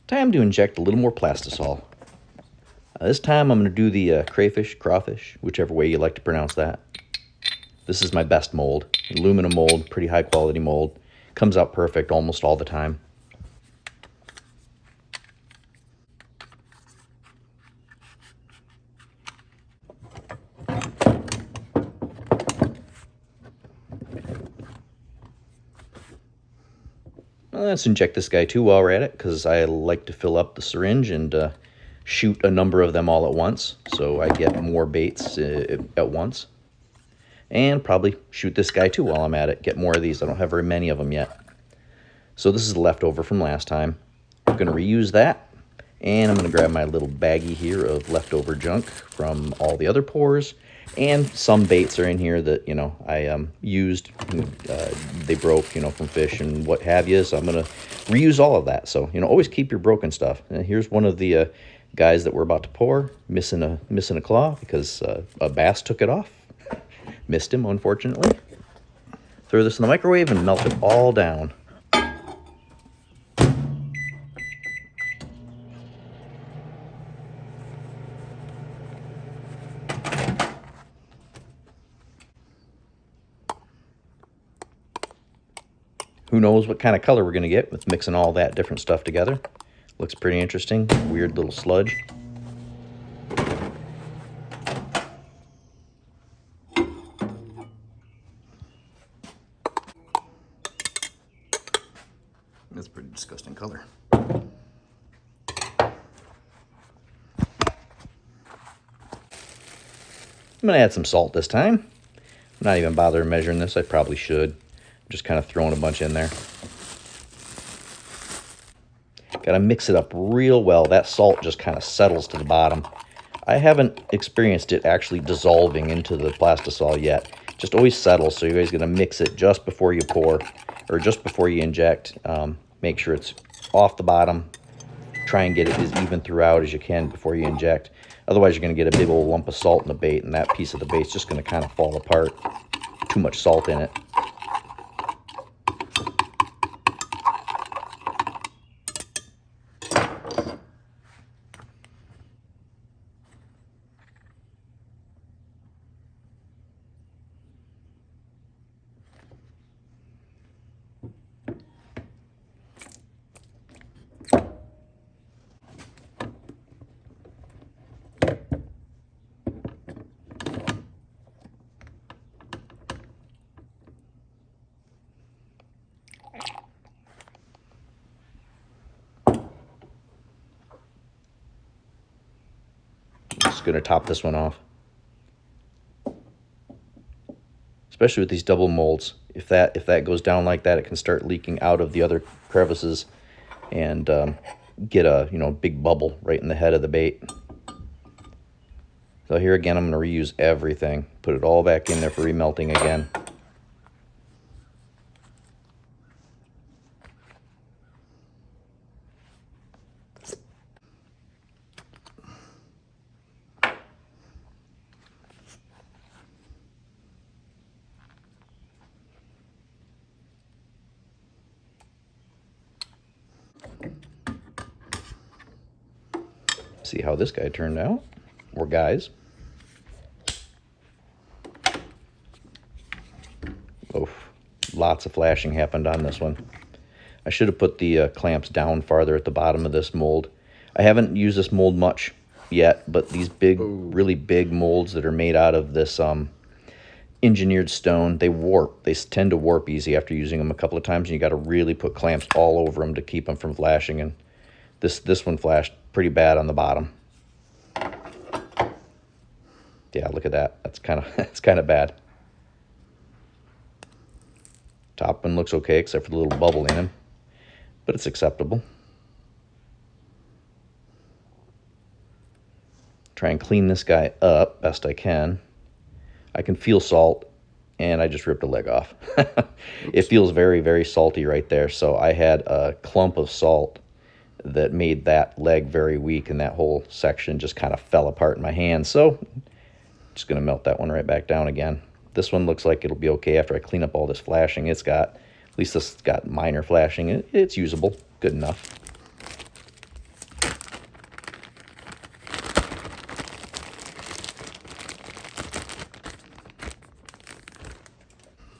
Time to inject a little more Plastisol. This time I'm going to do the crayfish, crawfish, whichever way you like to pronounce that. This is my best mold. Aluminum mold, pretty high quality mold. Comes out perfect almost all the time. Let's inject this guy too while we're at it, because I like to fill up the syringe and shoot a number of them all at once, so I get more baits at once. And probably shoot this guy too while I'm at it, get more of these. I don't have very many of them yet. So this is the leftover from last time. I'm going to reuse that, and I'm going to grab my little baggie here of leftover junk from all the other pours. And some baits are in here that, you know, I used, they broke, from fish and what have you. So I'm going to reuse all of that. So, always keep your broken stuff. And here's one of the guys that we're about to pour, missing a claw because a bass took it off. Missed him, unfortunately. Throw this in the microwave and melt it all down. Who knows what kind of color we're going to get with mixing all that different stuff together. Looks pretty interesting. Weird little sludge. That's a pretty disgusting color. I'm going to add some salt this time. I'm not even bothering measuring this. I probably should. Just kind of throwing a bunch in there. Got to mix it up real well. That salt just kind of settles to the bottom. I haven't experienced it actually dissolving into the Plastisol yet. Just always settles, so you're always going to mix it just before you pour, or just before you inject. Make sure it's off the bottom. Try and get it as even throughout as you can before you inject. Otherwise, you're going to get a big old lump of salt in the bait, and that piece of the bait's just going to kind of fall apart. Too much salt in it. Just going to top this one off. Especially with these double molds. If that goes down like that, it can start leaking out of the other crevices and get a big bubble right in the head of the bait. So here again, I'm going to reuse everything. Put it all back in there for remelting again. See how this guy turned out, or guys. Oh, lots of flashing happened on this one. I should have put the clamps down farther at the bottom of this mold. I haven't used this mold much yet, but these big, really big molds that are made out of this engineered stone, they warp. They tend to warp easy after using them a couple of times, and you got to really put clamps all over them to keep them from flashing. And this one flashed pretty bad on the bottom. Yeah, look at that. That's kind of bad. Top one looks okay except for the little bubble in him, but it's acceptable. Try and clean this guy up best I can. I can feel salt, and I just ripped a leg off. It feels very, very salty right there. So I had a clump of salt that made that leg very weak, and that whole section just kind of fell apart in my hand. So just going to melt that one right back down again. This one looks like it'll be okay after I clean up all this flashing. At least this got minor flashing. It's usable, good enough.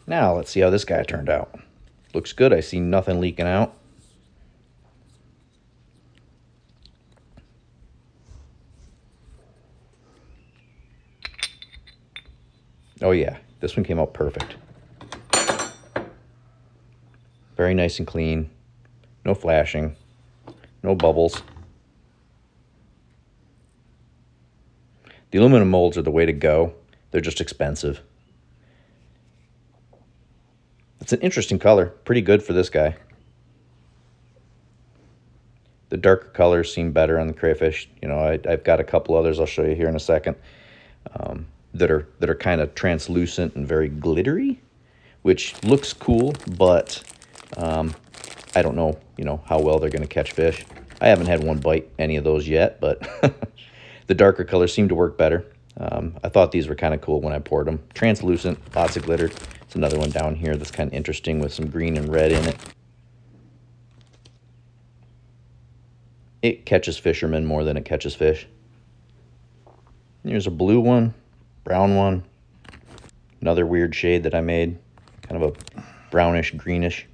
Now let's see how this guy turned out. Looks good. I see nothing leaking out. Oh yeah, this one came out perfect. Very nice and clean. No flashing. No bubbles. The aluminum molds are the way to go. They're just expensive. It's an interesting color. Pretty good for this guy. The darker colors seem better on the crayfish. You know, I've got a couple others I'll show you here in a second that are kind of translucent and very glittery, which looks cool, but I don't know, how well they're going to catch fish. I haven't had one bite any of those yet, but the darker colors seem to work better. I thought these were kind of cool when I poured them. Translucent, lots of glitter. There's another one down here that's kind of interesting with some green and red in it. It catches fishermen more than it catches fish. Here's a blue one, brown one, another weird shade that I made, kind of a brownish, greenish.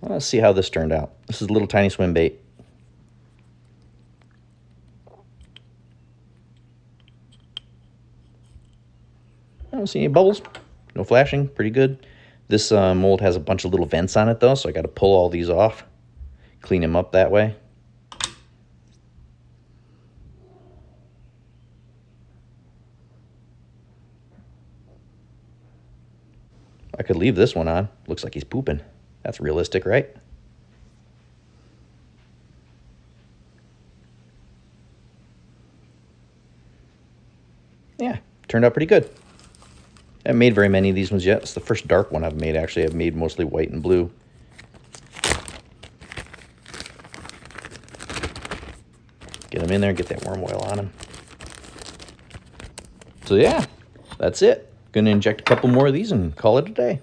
Well, let's see how this turned out. This is a little tiny swim bait. I don't see any bubbles, no flashing, pretty good. This mold has a bunch of little vents on it though, so I got to pull all these off, clean them up that way. I could leave this one on. Looks like he's pooping. That's realistic, right? Yeah, turned out pretty good. I haven't made very many of these ones yet. It's the first dark one I've made, actually. I've made mostly white and blue. Get them in there, get that worm oil on them. So yeah, that's it. Gonna inject a couple more of these and call it a day.